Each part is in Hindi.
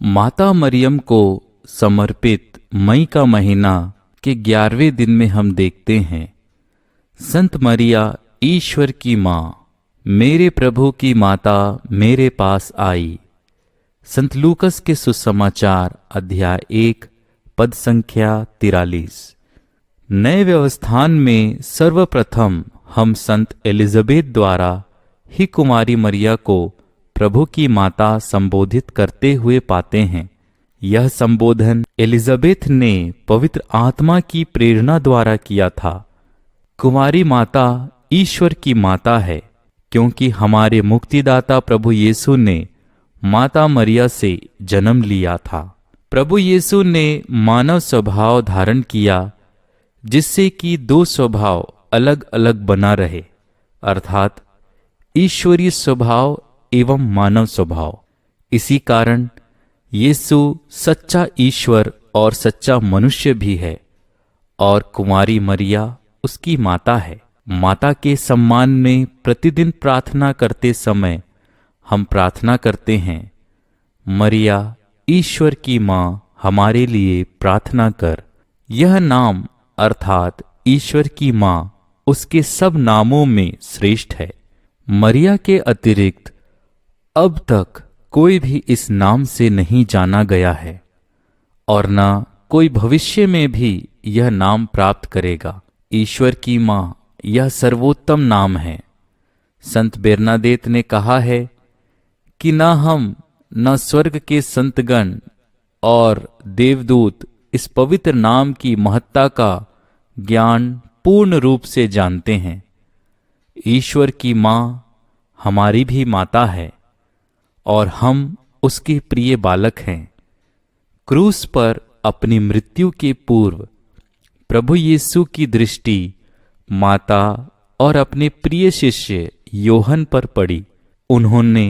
माता मरियम को समर्पित मई का महीना के 11वें दिन में हम देखते हैं, संत मरिया ईश्वर की माँ, मेरे प्रभु की माता मेरे पास आई। संत लूकस के सुसमाचार अध्याय 1 पद संख्या 43। नए व्यवस्थान में सर्वप्रथम हम संत एलिजाबेथ द्वारा ही कुमारी मरिया को प्रभु की माता संबोधित करते हुए पाते हैं। यह संबोधन एलिजाबेथ ने पवित्र आत्मा की प्रेरणा द्वारा किया था। कुमारी माता ईश्वर की माता है, क्योंकि हमारे मुक्तिदाता प्रभु यीशु ने माता मरिया से जन्म लिया था। प्रभु यीशु ने मानव स्वभाव धारण किया, जिससे कि दो स्वभाव अलग अलग बना रहे, अर्थात ईश्वरीय स्वभाव एवं मानव स्वभाव। इसी कारण यीशु सच्चा ईश्वर और सच्चा मनुष्य भी है, और कुमारी मरिया उसकी माता है। माता के सम्मान में प्रतिदिन प्रार्थना करते समय हम प्रार्थना करते हैं, मरिया ईश्वर की माँ, हमारे लिए प्रार्थना कर। यह नाम अर्थात ईश्वर की माँ उसके सब नामों में श्रेष्ठ है। मरिया के अतिरिक्त अब तक कोई भी इस नाम से नहीं जाना गया है, और न कोई भविष्य में भी यह नाम प्राप्त करेगा। ईश्वर की माँ यह सर्वोत्तम नाम है। संत बेरनादेत ने कहा है कि न हम न स्वर्ग के संतगण और देवदूत इस पवित्र नाम की महत्ता का ज्ञान पूर्ण रूप से जानते हैं। ईश्वर की माँ हमारी भी माता है, और हम उसके प्रिय बालक हैं। क्रूस पर अपनी मृत्यु के पूर्व प्रभु यीशु की दृष्टि माता और अपने प्रिय शिष्य योहन पर पड़ी। उन्होंने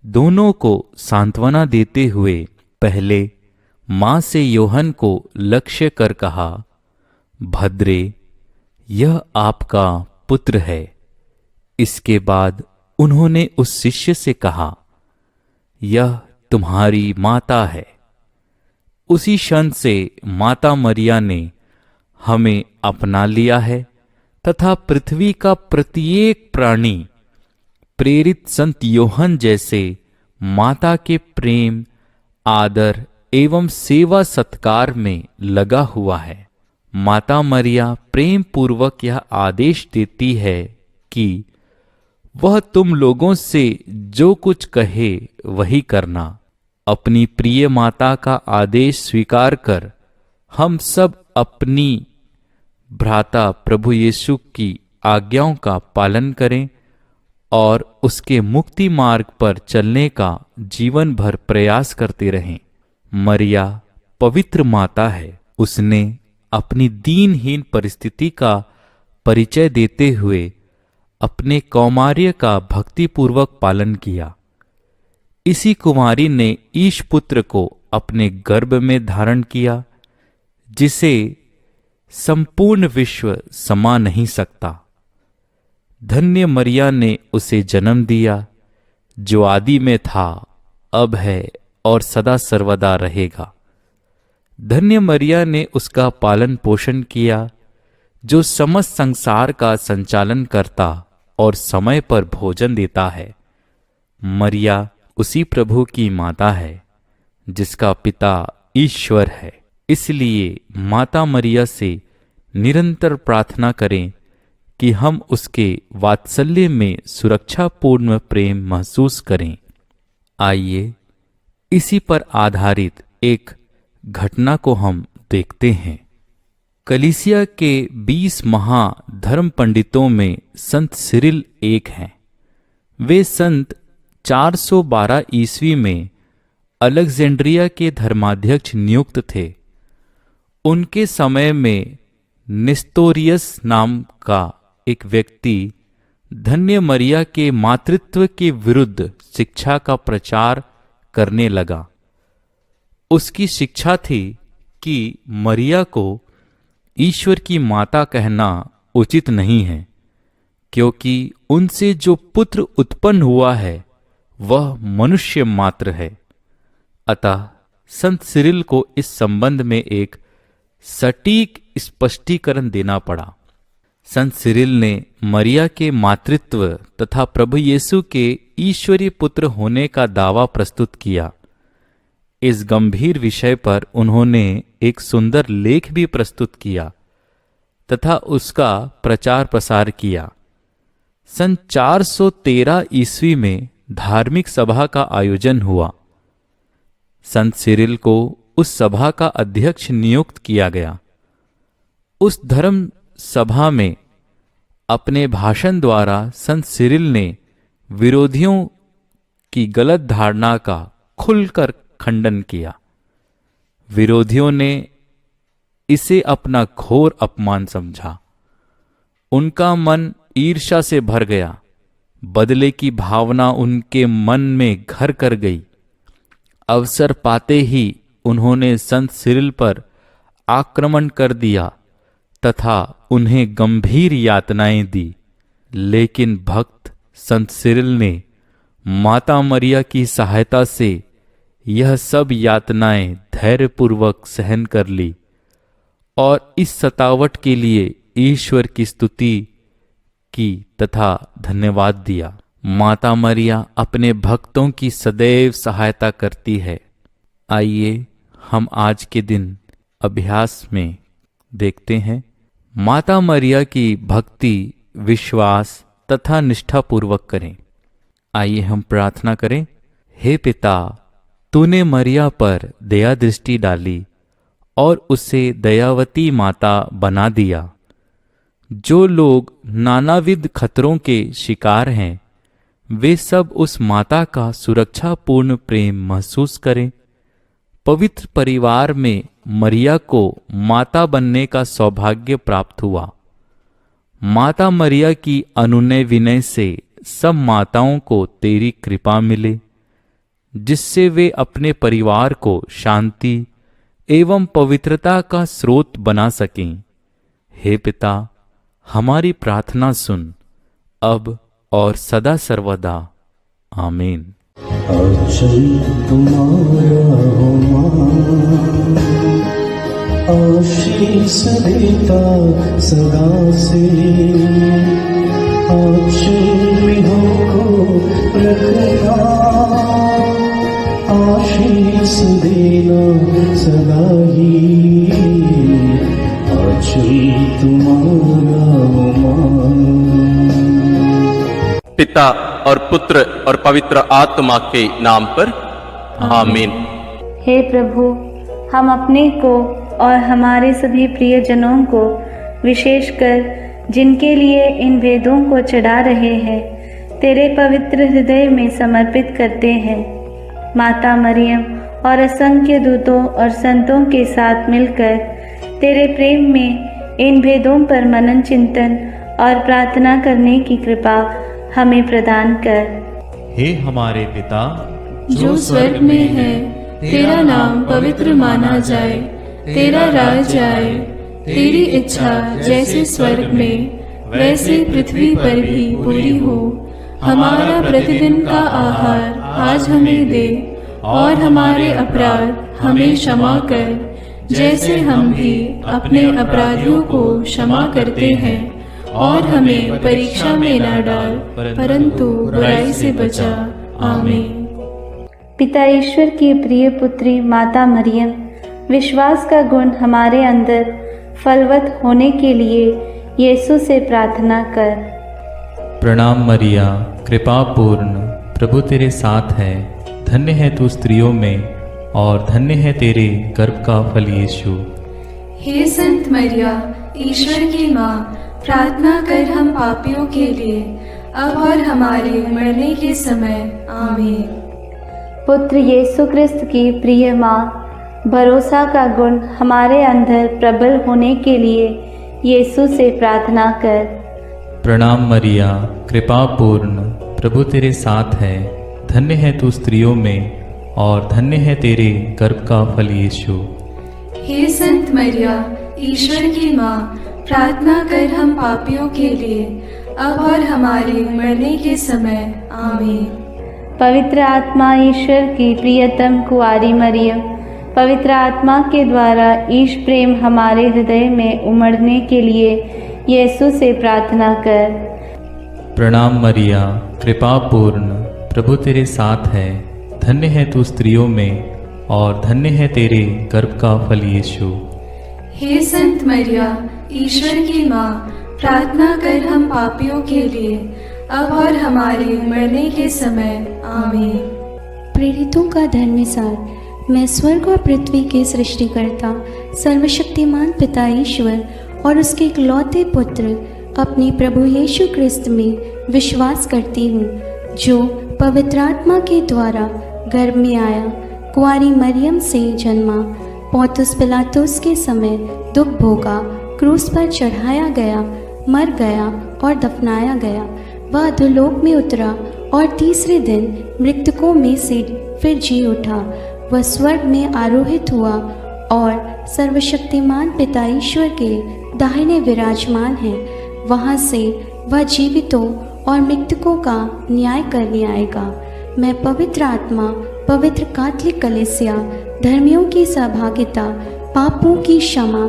दोनों को सांत्वना देते हुए पहले मां से योहन को लक्ष्य कर कहा, भद्रे, यह आपका पुत्र है। इसके बाद उन्होंने उस शिष्य से कहा, यह तुम्हारी माता है। उसी क्षण से माता मरिया ने हमें अपना लिया है, तथा पृथ्वी का प्रत्येक प्राणी प्रेरित संत योहन जैसे माता के प्रेम, आदर एवं सेवा सत्कार में लगा हुआ है। माता मरिया प्रेम पूर्वक यह आदेश देती है कि वह तुम लोगों से जो कुछ कहे वही करना। अपनी प्रिय माता का आदेश स्वीकार कर हम सब अपनी भ्राता प्रभु यीशु की आज्ञाओं का पालन करें और उसके मुक्ति मार्ग पर चलने का जीवन भर प्रयास करते रहें। मरिया पवित्र माता है। उसने अपनी दीनहीन परिस्थिति का परिचय देते हुए अपने कौमार्य का भक्तिपूर्वक पालन किया। इसी कुमारी ने ईश पुत्र को अपने गर्भ में धारण किया, जिसे संपूर्ण विश्व समा नहीं सकता। धन्य मरिया ने उसे जन्म दिया, जो आदि में था, अब है और सदा सर्वदा रहेगा। धन्य मरिया ने उसका पालन पोषण किया, जो समस्त संसार का संचालन करता और समय पर भोजन देता है। मरिया उसी प्रभु की माता है, जिसका पिता ईश्वर है। इसलिए माता मरिया से निरंतर प्रार्थना करें कि हम उसके वात्सल्य में सुरक्षापूर्ण प्रेम महसूस करें। आइए इसी पर आधारित एक घटना को हम देखते हैं। कलीसिया के 20 महाधर्म पंडितों में संत सिरिल एक हैं। वे संत 412 ईस्वी में अलेक्जेंड्रिया के धर्माध्यक्ष नियुक्त थे। उनके समय में निस्तोरियस नाम का एक व्यक्ति धन्य मरिया के मातृत्व के विरुद्ध शिक्षा का प्रचार करने लगा। उसकी शिक्षा थी कि मरिया को ईश्वर की माता कहना उचित नहीं है, क्योंकि उनसे जो पुत्र उत्पन्न हुआ है वह मनुष्य मात्र है, अतः संत सिरिल को इस संबंध में एक सटीक स्पष्टीकरण देना पड़ा। संत सिरिल ने मरिया के मातृत्व तथा प्रभु यीशु के ईश्वरीय पुत्र होने का दावा प्रस्तुत किया। इस गंभीर विषय पर उन्होंने एक सुंदर लेख भी प्रस्तुत किया तथा उसका प्रचार प्रसार किया। सन 413 ईस्वी में धार्मिक सभा का आयोजन हुआ। संत सिरिल को उस सभा का अध्यक्ष नियुक्त किया गया। उस धर्म सभा में अपने भाषण द्वारा संत सिरिल ने विरोधियों की गलत धारणा का खुलकर खंडन किया। विरोधियों ने इसे अपना घोर अपमान समझा। उनका मन ईर्ष्या से भर गया। बदले की भावना उनके मन में घर कर गई। अवसर पाते ही उन्होंने संत सिरिल पर आक्रमण कर दिया तथा उन्हें गंभीर यातनाएं दी। लेकिन भक्त संत सिरिल ने माता मरिया की सहायता से यह सब यातनाएं धैर्यपूर्वक सहन कर ली और इस सतावट के लिए ईश्वर की स्तुति की तथा धन्यवाद दिया। माता मरिया अपने भक्तों की सदैव सहायता करती है। आइए हम आज के दिन अभ्यास में देखते हैं। माता मरिया की भक्ति, विश्वास तथा निष्ठापूर्वक करें। आइए हम प्रार्थना करें। हे पिता, तूने मरिया पर दया दृष्टि डाली और उसे दयावती माता बना दिया। जो लोग नानाविध खतरों के शिकार हैं, वे सब उस माता का सुरक्षापूर्ण प्रेम महसूस करें। पवित्र परिवार में मरिया को माता बनने का सौभाग्य प्राप्त हुआ। माता मरिया की अनुनय विनय से सब माताओं को तेरी कृपा मिले, जिससे वे अपने परिवार को शांति एवं पवित्रता का स्रोत बना सकें। हे पिता, हमारी प्रार्थना सुन, अब और सदा सर्वदा। आमीन। आशीष देता सदा से, आशीर्वादों को रखना, आशीष देना सदा ही, आशीष तुम्हारा मान। पिता और पुत्र और पवित्र आत्मा के नाम पर आमीन। हे प्रभु, हम अपने को और हमारे सभी प्रियजनों को, विशेषकर जिनके लिए इन वेदों को चढ़ा रहे हैं, तेरे पवित्र हृदय में समर्पित करते हैं। माता मरियम और असंख्य दूतों और संतों के साथ मिलकर तेरे प्रेम में इन भेदों पर मनन चिंतन और प्रार्थना करने की कृपा हमें प्रदान कर। हे हमारे पिता जो स्वर्ग में है, तेरा नाम पवित्र माना जाए, तेरा राज आए, तेरी इच्छा जैसे स्वर्ग में वैसे पृथ्वी पर भी पूरी हो। हमारा प्रतिदिन का आहार आज हमें दे और हमारे अपराध हमें क्षमा कर, जैसे हम भी अपने अपराधियों को क्षमा करते हैं, और हमें परीक्षा में न डाल, परंतु बुराई से बचा। आमीन। पिता ईश्वर की प्रिय पुत्री माता मरियम, विश्वास का गुण हमारे अंदर फलवत होने के लिए यीशु से प्रार्थना कर। प्रणाम मरिया, कृपा पूर्ण, प्रभु तेरे साथ है। धन्य है तू स्त्रियों में और धन्य है तेरे गर्भ का फल यीशु। हे संत मरिया, ईश्वर की माँ, प्रार्थना कर हम पापियों के लिए, अब और हमारे मरने के समय। आमीन। पुत्र यीशु क्रिस्त की प्रिय माँ, भरोसा का गुण हमारे अंदर प्रबल होने के लिए यीशु से प्रार्थना कर। प्रणाम मरिया, कृपा पूर्ण, प्रभु तेरे साथ है। धन्य है तू स्त्रियों में और धन्य है तेरे गर्भ का फल यीशु। हे संत मरिया, ईश्वर की माँ, प्रार्थना कर हम पापियों के लिए, अब और हमारे मरने के समय। आमीन। पवित्र आत्मा ईश्वर की प्रियतम कुंवारी मरियम, पवित्र आत्मा के द्वारा ईश प्रेम हमारे हृदय में उमड़ने के लिए यीशु से प्रार्थना कर। प्रणाम मरिया, कृपा पूर्ण, प्रभु तेरे साथ है। धन्य है तू स्त्रियों में और धन्य है तेरे गर्भ का फल यीशु। हे संत मरिया, ईश्वर की माँ, प्रार्थना कर हम पापियों के लिए, अब और हमारे मरने के समय। आमीन। प्रेरितों का धर्म सार। मैं स्वर्ग और पृथ्वी के सृष्टिकर्ता सर्वशक्तिमान पिता ईश्वर और उसके इकलौते पुत्र अपने प्रभु यीशु क्रिस्त में विश्वास करती हूँ, जो पवित्र आत्मा के द्वारा गर्भ में आया, कुंवारी मरियम से जन्मा, पौंतुस पिलातुस के समय दुख भोगा, क्रूस पर चढ़ाया गया, मर गया और दफनाया गया। वह अधोलोक में उतरा और तीसरे दिन मृतकों में से फिर जी उठा। वह स्वर्ग में आरोहित हुआ और सर्वशक्तिमान पिता ईश्वर के दाहिने विराजमान है। वहाँ से वह जीवितों और मृतकों का न्याय करने आएगा। मैं पवित्र आत्मा, पवित्र कैथोलिक कलीसिया, धर्मियों की सहभागिता, पापों की क्षमा,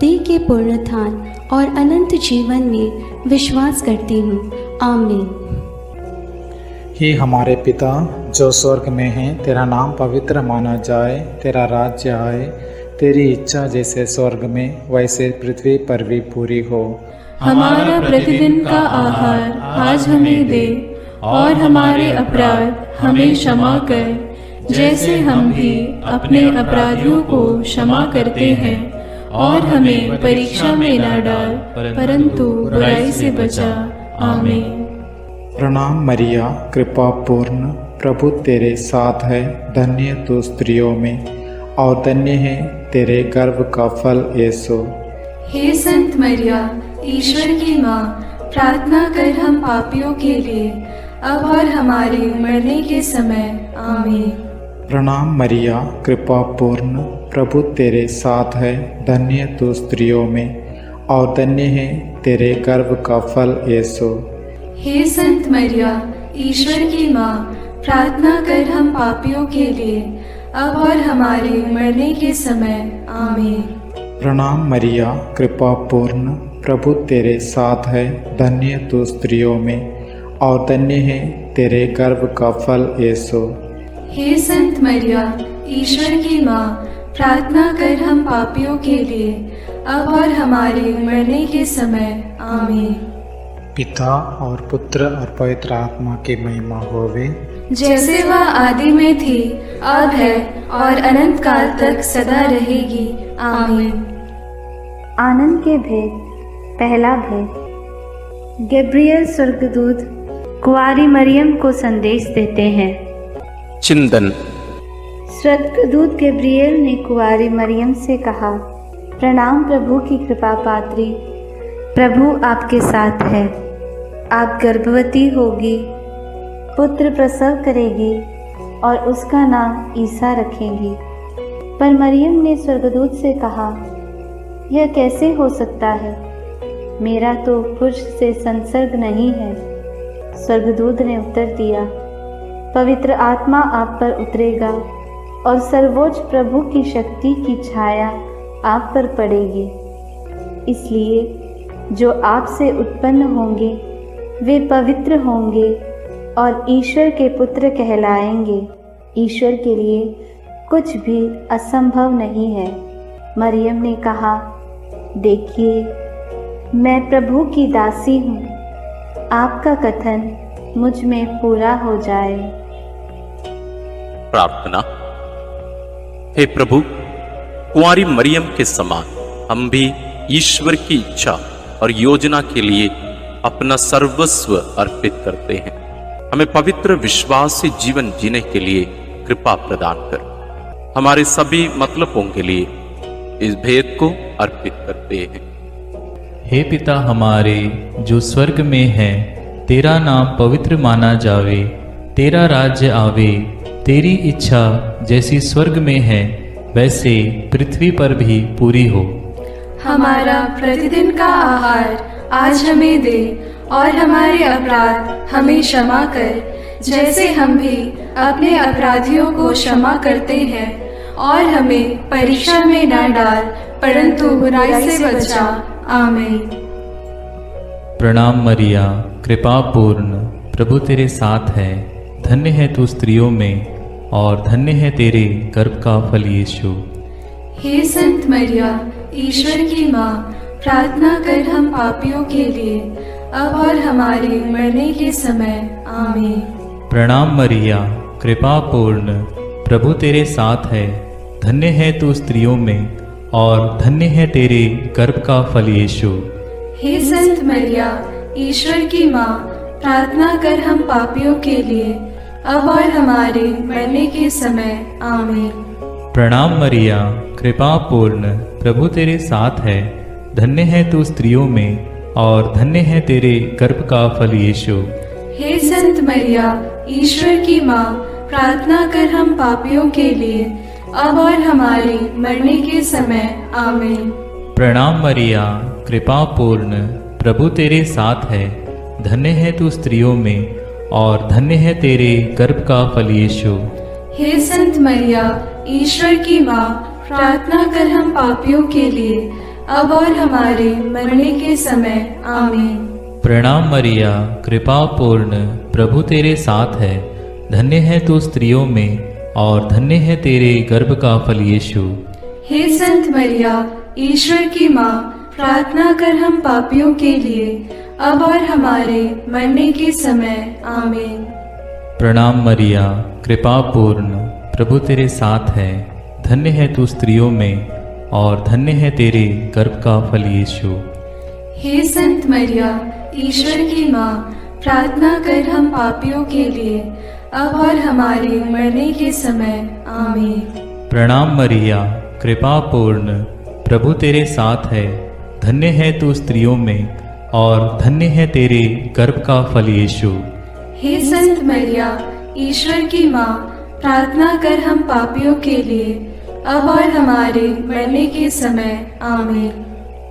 देह के पुनरुत्थान और अनंत जीवन में विश्वास करती हूँ। आमीन। हे हमारे पिता जो स्वर्ग में है, तेरा नाम पवित्र माना जाए, तेरा राज्य आए, तेरी इच्छा जैसे स्वर्ग में वैसे पृथ्वी पर भी पूरी हो। हमारा प्रतिदिन का आहार आज हमें दे और हमारे अपराध हमें क्षमा कर, जैसे हम भी अपने अपराधियों को क्षमा करते हैं, और हमें परीक्षा में न डाल, परंतु बुराई से बचा। आमीन। प्रणाम मरिया, कृपा पूर्ण, प्रभु तेरे साथ है। धन्य तू स्त्रियों में और धन्य है तेरे गर्भ का फल यीशु। हे संत मरिया, ईश्वर की माँ, प्रार्थना कर हम पापियों के लिए, अब और हमारे मरने के समय। आमीन। प्रणाम मरिया, कृपा पूर्ण, प्रभु तेरे साथ है। धन्य तू स्त्रियों में और धन्य है तेरे गर्भ का फल यीशु। हे संत मरिया, ईश्वर की माँ, प्रार्थना कर हम पापियों के लिए, अब और हमारे मरने के समय। आमीन। प्रणाम मरिया, कृपा पूर्ण, प्रभु तेरे साथ है। धन्य तू स्त्रियों में और धन्य है तेरे गर्भ का फल यीशु। हे संत मरिया, ईश्वर की माँ, प्रार्थना कर हम पापियों के लिए, अब और हमारे मरने के समय। आमीन। पिता और पुत्र और पवित्र आत्मा की महिमा होवे, जैसे वह आदि में थी, अब है और अनंत काल तक सदा रहेगी। आमीन। आनंद के भेद। पहला भेद। गैब्रियल स्वर्गदूत कुंवारी मरियम को संदेश देते हैं। चिंतन। स्वर्गदूत गैब्रियल ने कुंवारी मरियम से कहा, प्रणाम प्रभु की कृपा पात्री, प्रभु आपके साथ है। आप गर्भवती होगी, पुत्र प्रसव करेगी और उसका नाम ईसा रखेंगी। पर मरियम ने स्वर्गदूत से कहा, यह कैसे हो सकता है? मेरा तो पुरुष से संसर्ग नहीं है। स्वर्गदूत ने उत्तर दिया, पवित्र आत्मा आप पर उतरेगा और सर्वोच्च प्रभु की शक्ति की छाया आप पर पड़ेगी। इसलिए जो आपसे उत्पन्न होंगे वे पवित्र होंगे और ईश्वर के पुत्र कहलाएंगे। ईश्वर के लिए कुछ भी असंभव नहीं है। मरियम ने कहा, देखिए, मैं प्रभु की दासी हूँ, आपका कथन मुझ में पूरा हो जाए। प्रार्थना। हे प्रभु, कुंवारी मरियम के समान हम भी ईश्वर की इच्छा और योजना के लिए अपना सर्वस्व अर्पित करते हैं। हमें पवित्र विश्वास से जीवन जीने के लिए कृपा प्रदान कर। हमारे सभी मतलबों के लिए इस भेद को अर्पित करते हैं। हे पिता हमारे जो स्वर्ग में है, तेरा नाम पवित्र माना जावे, तेरा राज्य आवे, तेरी इच्छा जैसी स्वर्ग में है वैसे पृथ्वी पर भी पूरी हो। हमारा प्रतिदिन का आहार आज हमें दे और हमारे अपराध हमें क्षमा कर, जैसे हम भी अपने अपराधियों को क्षमा करते हैं, और हमें परीक्षा में न डाल, परंतु बुराई से बचा। आमीन। प्रणाम मरिया, कृपा पूर्ण, प्रभु तेरे साथ है। धन्य है तू स्त्रियों में, और धन्य है तेरे गर्भ का फल यीशु। हे संत मरिया, ईश्वर की माँ, प्रार्थना कर हम पापियों के लिए, अब और हमारे मरने के समय। आमीन। प्रणाम मरिया, कृपा पूर्ण, प्रभु तेरे साथ है। धन्य है तू स्त्रियों में, और धन्य है तेरे गर्भ का फल यीशु। हे संत मरिया, ईश्वर की माँ, प्रार्थना कर हम पापियों के लिए, अब और हमारे मरने के समय। आमीन। प्रणाम मरिया, कृपा पूर्ण, प्रभु तेरे साथ है। धन्य है तू स्त्रियों में, और धन्य है तेरे गर्भ का फल यीशु। हे संत मरिया, ईश्वर की माँ, प्रार्थना कर हम पापियों के लिए, अब और हमारे मरने के समय। आमीन। प्रणाम मरिया, कृपा पूर्ण, प्रभु तेरे साथ है। धन्य है तू स्त्रियों में, और धन्य है तेरे गर्भ का फल यीशु। हे संत मरिया, ईश्वर की माँ, प्रार्थना कर हम पापियों के लिए, अब और हमारे मरने के समय। आमीन। प्रणाम मरिया, कृपा पूर्ण, प्रभु तेरे साथ है। धन्य है तू स्त्रियों में, और धन्य है तेरे गर्भ का फल यीशु। हे संत मरिया, ईश्वर की माँ, प्रार्थना कर हम पापियों के लिए, अब और हमारे मरने के समय। आमीन। प्रणाम मरिया, कृपा पूर्ण, प्रभु तेरे साथ है। धन्य है तू स्त्रियों में, और धन्य है तेरे गर्भ का फल यीशु। हे संत मरिया, ईश्वर की माँ, प्रार्थना कर हम पापियों के लिए, अब और हमारे मरने के समय। आमीन। प्रणाम मरिया, कृपा पूर्ण, प्रभु तेरे साथ है। धन्य है तू स्त्रियों में, और धन्य है तेरे गर्भ का फल यीशु। हे संत मरिया, ईश्वर की माँ, प्रार्थना कर हम पापियों के लिए, अब और हमारे मरने के समय। आमीन।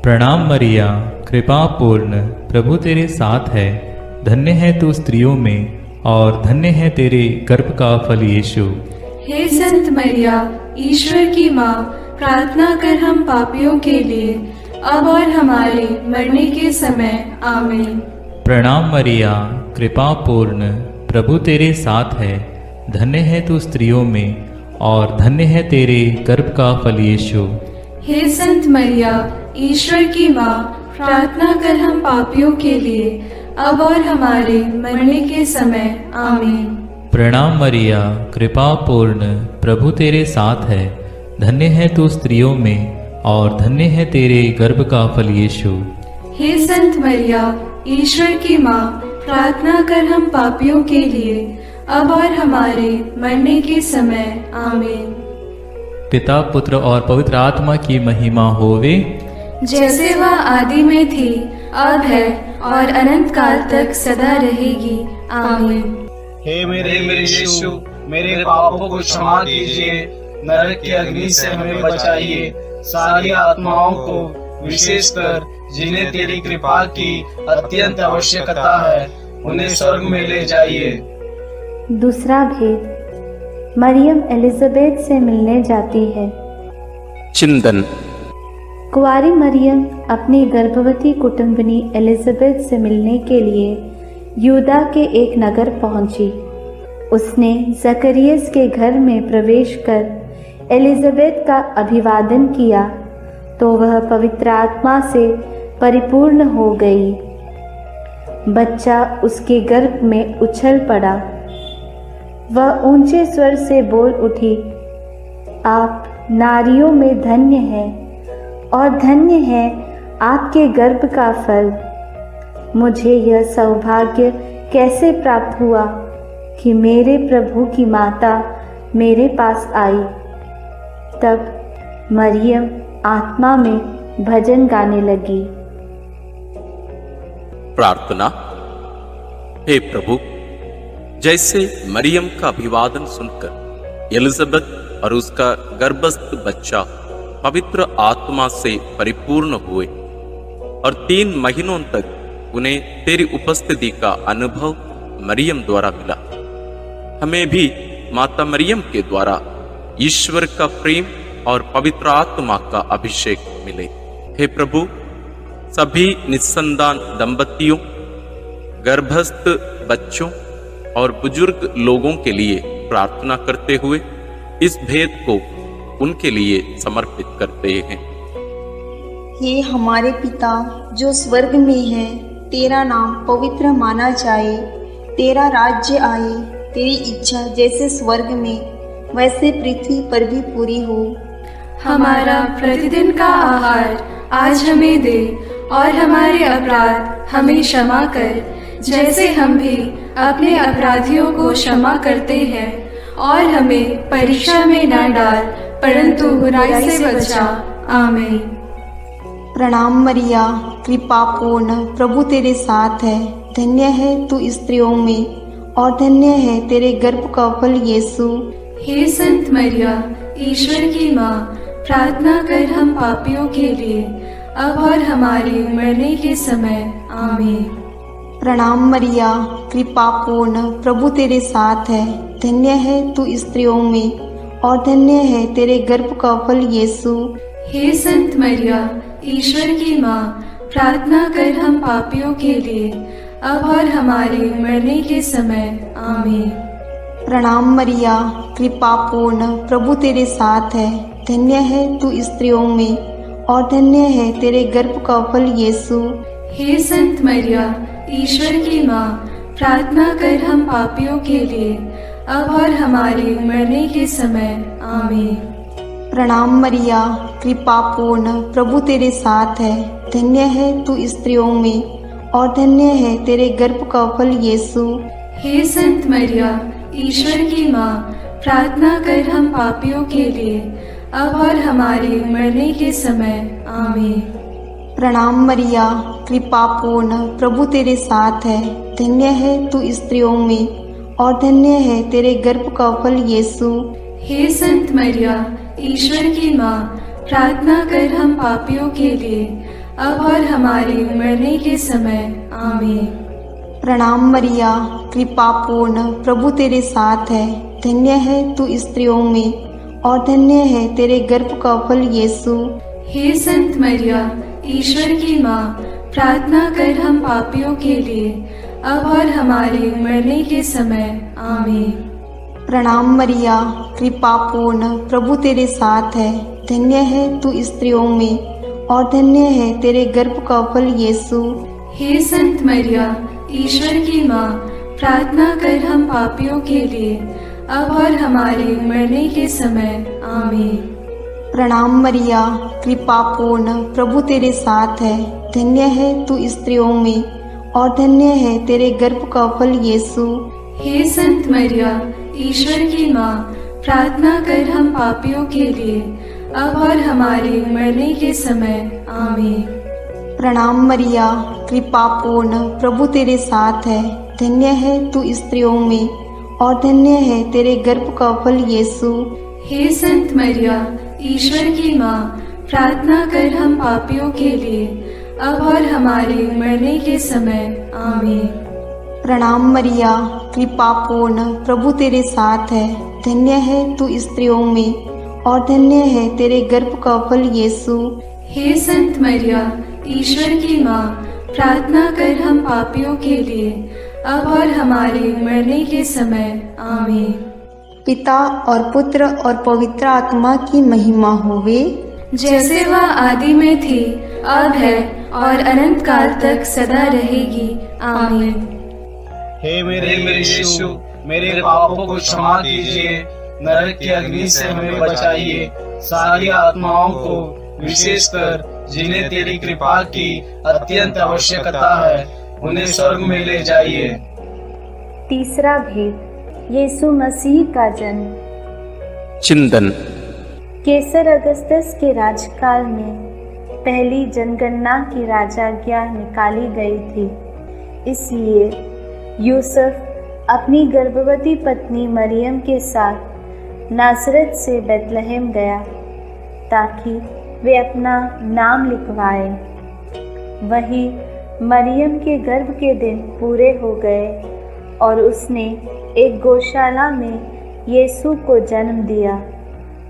प्रणाम मरिया, कृपा पूर्ण, प्रभु तेरे साथ है। धन्य है तू स्त्रियों में, और धन्य है तेरे गर्भ का फल यीशु। हे संत मरिया, ईश्वर की माँ, प्रार्थना कर हम पापियों के लिए, अब और हमारे मरने के समय। आमीन। प्रणाम मरिया, कृपा पूर्ण, प्रभु तेरे साथ है। धन्य है तू स्त्रियों में, और धन्य है तेरे गर्भ का फल यीशु। हे संत मरिया, ईश्वर की माँ, प्रार्थना कर हम पापियों के लिए, अब और हमारे मरने के समय। आमीन। प्रणाम मरिया, कृपा पूर्ण, प्रभु तेरे साथ है। धन्य है तू स्त्रियों में, और धन्य है तेरे गर्भ का फल यीशु। हे संत मरिया, ईश्वर की माँ, प्रार्थना कर हम पापियों के लिए, अब और हमारे मरने के समय। आमीन। पिता, पुत्र और पवित्र आत्मा की महिमा होवे, जैसे वह आदि में थी, अब है, और अनंत काल तक सदा रहेगी। आमीन। हे मेरे यीशु, मेरे पापों को क्षमा कीजिए, नरक की अग्नि से हमें बचाइए, सारी आत्माओं को, विशेषकर जिन्हें तेरी कृपा की अत्यंत आवश्यकता है, उन्हें स्वर्ग में ले जाइए। दूसरा भेद, मरियम एलिजाबेथ से मिलने जाती है। चिंतन। कुंवारी मरियम अपनी गर्भवती कुटुंबनी एलिजाबेथ से मिलने के लिए यूदा के एक नगर पहुंची। उसने जकरियस के घर में प्रवेश कर एलिजाबेथ का अभिवादन किया तो वह पवित्र आत्मा से परिपूर्ण हो गई। बच्चा उसके गर्भ में उछल पड़ा। वह ऊंचे स्वर से बोल उठी, आप नारियों में धन्य हैं और धन्य है आपके गर्भ का फल। मुझे यह सौभाग्य कैसे प्राप्त हुआ कि मेरे प्रभु की माता मेरे पास आई। तब मरियम आत्मा में भजन गाने लगी। प्रार्थना। हे प्रभु, जैसे मरियम का अभिवादन सुनकर एलिजाबेथ और उसका गर्भस्थ बच्चा पवित्र आत्मा से परिपूर्ण हुए और 3 महीनों तक उन्हें तेरी उपस्थिति का अनुभव मरियम द्वारा मिला, हमें भी माता मरियम के द्वारा ईश्वर का प्रेम और पवित्र आत्मा का अभिषेक मिले। हे प्रभु, सभी निस्संतान दंपतियों, गर्भस्थ बच्चों और बुजुर्ग लोगों के लिए प्रार्थना करते हुए इस भेद को उनके लिए समर्पित करते हैं। हे हमारे पिता जो स्वर्ग में है, तेरा नाम पवित्र माना जाए, तेरा राज्य आए, तेरी इच्छा जैसे स्वर्ग में वैसे पृथ्वी पर भी पूरी हो। हमारा प्रतिदिन का आहार आज हमें दे और हमारे अपराध हमें क्षमा कर, जैसे हम भी अपने अपराधियों को क्षमा करते हैं, और हमें परीक्षा में न डाल परंतु बुराई से बचा। आमीन। प्रणाम मरिया, कृपा पूर्ण, प्रभु तेरे साथ है, धन्य है तू स्त्रियों में और धन्य है तेरे गर्भ का फल यीशु। हे संत मरिया, ईश्वर की माँ, प्रार्थना कर हम पापियों के लिए, अब और हमारे मरने के समय। आमीन। प्रणाम मरिया, कृपा पूर्ण, प्रभु तेरे साथ है, धन्य है तू स्त्रियों में और धन्य है तेरे गर्भ का फल यीशु। हे संत मरिया, ईश्वर की माँ, प्रार्थना कर हम पापियों के लिए, अब और हमारे मरने के समय। आमीन। प्रणाम मरिया, कृपा पूर्ण, प्रभु तेरे साथ है, धन्य है तू स्त्रियों में और धन्य है तेरे गर्भ का फल यीशु। हे संत मरिया, ईश्वर की माँ, प्रार्थना कर हम पापियों के लिए, अब और हमारे मरने के समय। आमीन। प्रणाम मरिया, कृपा पूर्ण, प्रभु तेरे साथ है, धन्य है तू स्त्रियों में और धन्य है तेरे गर्भ का फल यीशु। हे संत मरिया, ईश्वर की माँ, प्रार्थना कर हम पापियों के लिए, अब और हमारे मरने के समय। आमीन। प्रणाम मरिया, कृपा पूर्ण, प्रभु तेरे साथ है, धन्य है तू स्त्रियों में और धन्य है तेरे गर्भ का फल यीशु। हे संत मरिया, ईश्वर की माँ, प्रार्थना कर हम पापियों के लिए, अब और हमारे मरने के समय। आमीन। प्रणाम मरिया, कृपा पूर्ण, प्रभु तेरे साथ है, धन्य है तू स्त्रियों में और धन्य है तेरे गर्भ का फल यीशु। हे संत मरिया, ईश्वर की माँ, प्रार्थना कर हम पापियों के लिए, अब और हमारे मरने के समय। आमीन। प्रणाम मरिया, कृपा पूर्ण, प्रभु तेरे साथ है, धन्य है तू स्त्रियों में और धन्य है तेरे गर्भ का फल यीशु। हे संत मरिया, ईश्वर की माँ, प्रार्थना कर हम पापियों के लिए, अब और हमारे मरने के समय। आमीन। प्रणाम मरिया, कृपा पूर्ण, प्रभु तेरे साथ है, धन्य है तू स्त्रियों में और धन्य है तेरे गर्भ का फल यीशु। हे संत मरिया, ईश्वर की माँ, प्रार्थना कर हम पापियों के लिए, अब और हमारे मरने के समय। आमीन। प्रणाम मरिया, कृपा पूर्ण, प्रभु तेरे साथ है, धन्य है तू स्त्रियों में और धन्य है तेरे गर्भ का फल यीशु। हे संत मरिया, ईश्वर की माँ, प्रार्थना कर हम पापियों के लिए, अब और हमारे मरने के समय। आमीन। प्रणाम मरिया, कृपा पूर्ण, प्रभु तेरे साथ है, धन्य है तू स्त्रियों में और धन्य है तेरे गर्भ का फल यीशु। हे संत मरिया, ईश्वर की माँ, प्रार्थना कर हम पापियों के लिए, अब और हमारे मरने के समय। आमीन। पिता और पुत्र और पवित्र आत्मा की महिमा होवे, जैसे वह आदि में थी, अब है और अनंत काल तक सदा रहेगी। आमीन। हे मेरे यीशु, मेरे पापों को क्षमा कीजिए, नरक की अग्नि से हमें बचाइए, सारी आत्माओं को विशेषकर जिन्हें तेरी कृपा की अत्यंत आवश्यकता है, उन्हें स्वर्ग में ले जाइए। तीसरा भेद, यीशु मसीह का जन्म। चिंतन। केसर अगस्तस के राजकाल में पहली जनगणना की राजाज्ञा निकाली गई थी, इसलिए यूसुफ अपनी गर्भवती पत्नी मरियम के साथ नासरत से बेतलहम गया ताकि वे अपना नाम लिखवाए। वहीं मरियम के गर्भ के दिन पूरे हो गए और उसने एक गौशाला में यीशु को जन्म दिया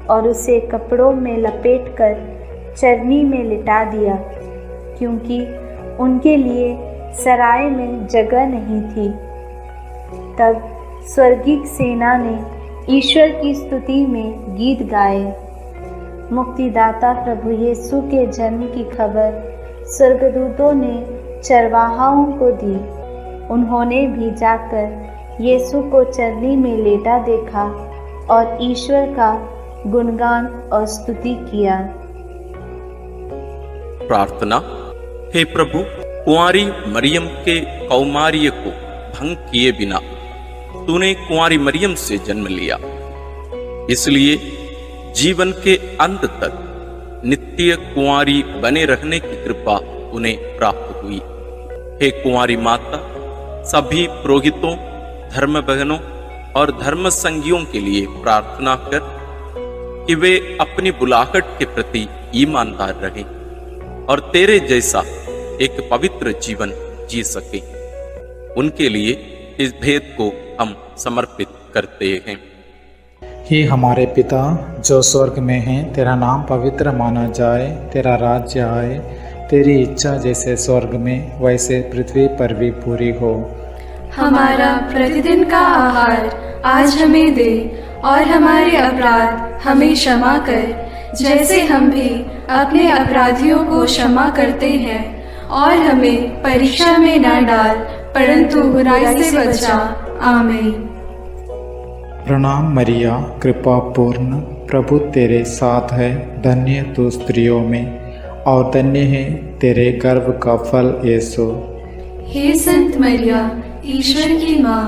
और उसे कपड़ों में लपेटकर चरनी में लिटा दिया, क्योंकि उनके लिए सराय में जगह नहीं थी। तब स्वर्गीय सेना ने ईश्वर की स्तुति में गीत गाए। मुक्तिदाता प्रभु यीशु के जन्म की खबर स्वर्गदूतों ने चरवाहाओं को दी। उन्होंने भी जाकर यीशु को चरनी में लेटा देखा और ईश्वर का गुणगान और स्तुति किया। प्रार्थना। हे प्रभु, कुंवारी मरियम के कौमार्य को भंग किए बिना तूने कुंवारी मरियम से जन्म लिया, इसलिए जीवन के अंत तक नित्य कुंवारी बने रहने की कृपा उन्हें प्राप्त हुई। हे कुंवारी माता, सभी पुरोहितों, धर्म बहनों और धर्म संगियों के लिए प्रार्थना कर कि वे अपनी बुलाहट के प्रति ईमानदार रहें और तेरे जैसा एक पवित्र जीवन जी सके। उनके लिए इस भेद को हम समर्पित करते हैं। हे हमारे पिता जो स्वर्ग में है, तेरा नाम पवित्र माना जाए, तेरा राज्य आए, तेरी इच्छा जैसे स्वर्ग में वैसे पृथ्वी पर भी पूरी हो। हमारा प्रतिदिन का आहार आज हमें दे और हमारे अपराध हमें क्षमा कर, जैसे हम भी अपने अपराधियों को क्षमा करते हैं, और हमें परीक्षा में न डाल परंतु बुराई से बचा। आमीन। प्रणाम मरिया, कृपा पूर्ण, प्रभु तेरे साथ है, धन्य तू स्त्रियों में और धन्य है तेरे गर्भ का फल यीशु। हे संत मरिया, ईश्वर की माँ,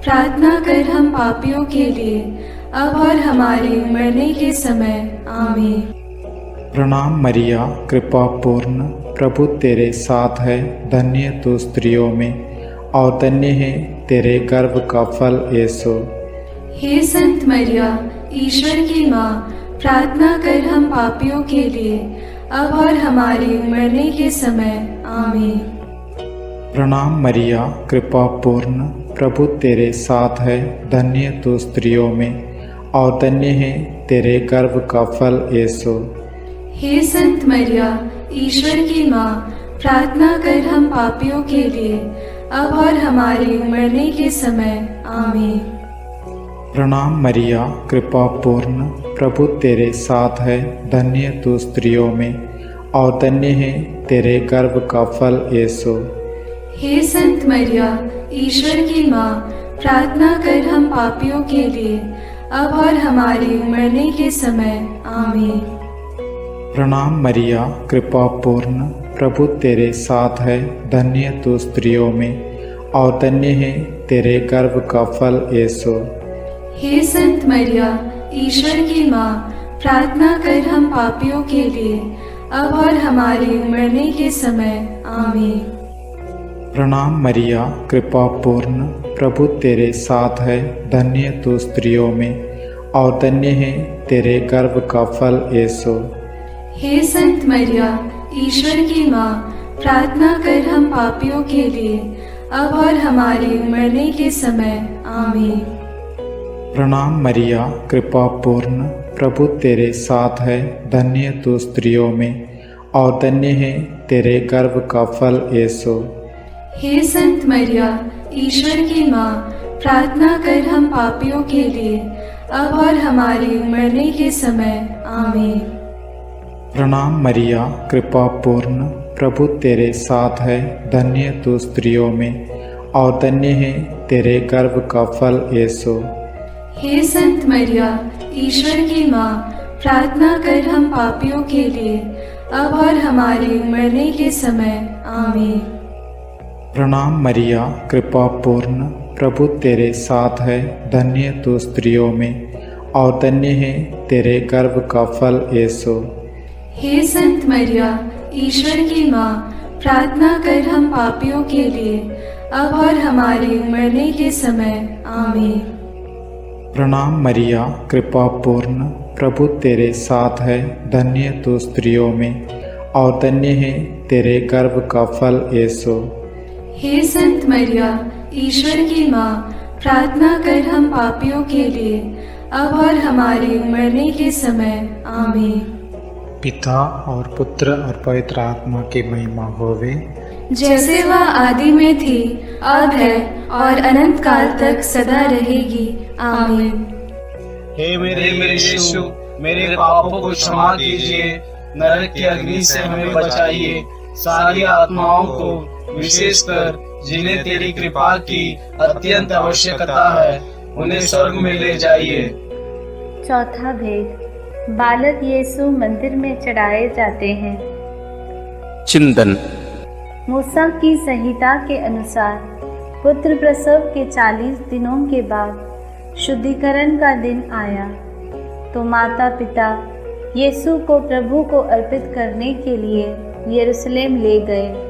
प्रार्थना कर हम पापियों के लिए अब और हमारे मरने के समय। आमीन। प्रणाम मरिया, कृपा पूर्ण, प्रभु तेरे साथ है, धन्य तू स्त्रियों में और धन्य है तेरे गर्भ का फल यीशु। हे संत मरिया, ईश्वर की माँ, प्रार्थना कर हम पापियों के लिए अब और हमारे मरने के समय। आमीन। प्रणाम मरिया, कृपा पूर्ण, प्रभु तेरे साथ है, धन्य तू स्त्रियों में और धन्य है तेरे गर्भ का फल यीशु। हे संत मरिया, ईश्वर की माँ, प्रार्थना कर हम पापियों के लिए अब और हमारे मरने के समय। आमीन। प्रणाम मरिया, कृपा पूर्ण, प्रभु तेरे साथ है, धन्य तू स्त्रियों में और धन्य है तेरे गर्भ का फल यीशु। हे संत मरिया, ईश्वर की माँ, प्रार्थना कर हम पापियों के लिए अब और हमारे मरने के समय। आमीन। प्रणाम मरिया, कृपा पूर्ण, प्रभु तेरे साथ है, धन्य तू स्त्रियों में और धन्य है तेरे गर्भ का फल यीशु। हे संत मरिया, ईश्वर की माँ, प्रार्थना कर हम पापियों के लिए अब और हमारे मरने के समय। आमीन। प्रणाम मरिया, कृपा पूर्ण, प्रभु तेरे साथ है, धन्य तू स्त्रियों में और धन्य है तेरे गर्भ का फल यीशु। हे संत मरिया, ईश्वर की माँ, प्रार्थना कर हम पापियों के लिए अब और हमारे मरने के समय। आमीन। प्रणाम मरिया, कृपा पूर्ण, प्रभु तेरे साथ है, धन्य तू स्त्रियों में और धन्य है तेरे गर्भ का फल यीशु। हे संत मरिया, ईश्वर की माँ, प्रार्थना कर हम पापियों के लिए अब और हमारे मरने के समय। आमीन। प्रणाम मरिया, कृपा पूर्ण, प्रभु तेरे साथ है, धन्य तू स्त्रियों में और धन्य है तेरे गर्भ का फल यीशु। हे संत मरिया, ईश्वर की माँ, प्रार्थना कर हम पापियों के लिए अब और हमारे मरने के समय। आमीन। प्रणाम मरिया, कृपा पूर्ण, प्रभु तेरे साथ है, धन्य तू स्त्रियों में और धन्य है तेरे गर्भ का फल यीशु। हे संत मरिया, ईश्वर की माँ, प्रार्थना कर हम पापियों के लिए अब और हमारे मरने के समय। आमीन। प्रणाम मरिया, कृपा पूर्ण, प्रभु तेरे साथ है, धन्य तू स्त्रियों में और धन्य है तेरे गर्भ का फल यीशु। हे संत मरिया, ईश्वर की माँ, प्रार्थना कर हम पापियों के लिए, अब और हमारे मरने के समय। आमीन। पिता और पुत्र और पवित्र आत्मा की महिमा होवे, जैसे वह आदि में थी, अब है और अनंत काल तक सदा रहेगी। आमीन। हे मेरे यीशु, मेरे पापों को क्षमा कीजिए, नरक की अग्नि से हमें बचाइए, सारी आत्माओं को विशेषकर जिन्हें तेरी कृपा की अत्यंत आवश्यकता है, उन्हें स्वर्ग में ले जाइए। चौथा भेद, बालक यीशु मंदिर में चढ़ाए जाते हैं। चिंतन। मूसा की संहिता के अनुसार पुत्र प्रसव के 40 दिनों के बाद शुद्धिकरण का दिन आया तो माता पिता यीशु को प्रभु को अर्पित करने के लिए यरूशलेम ले गए।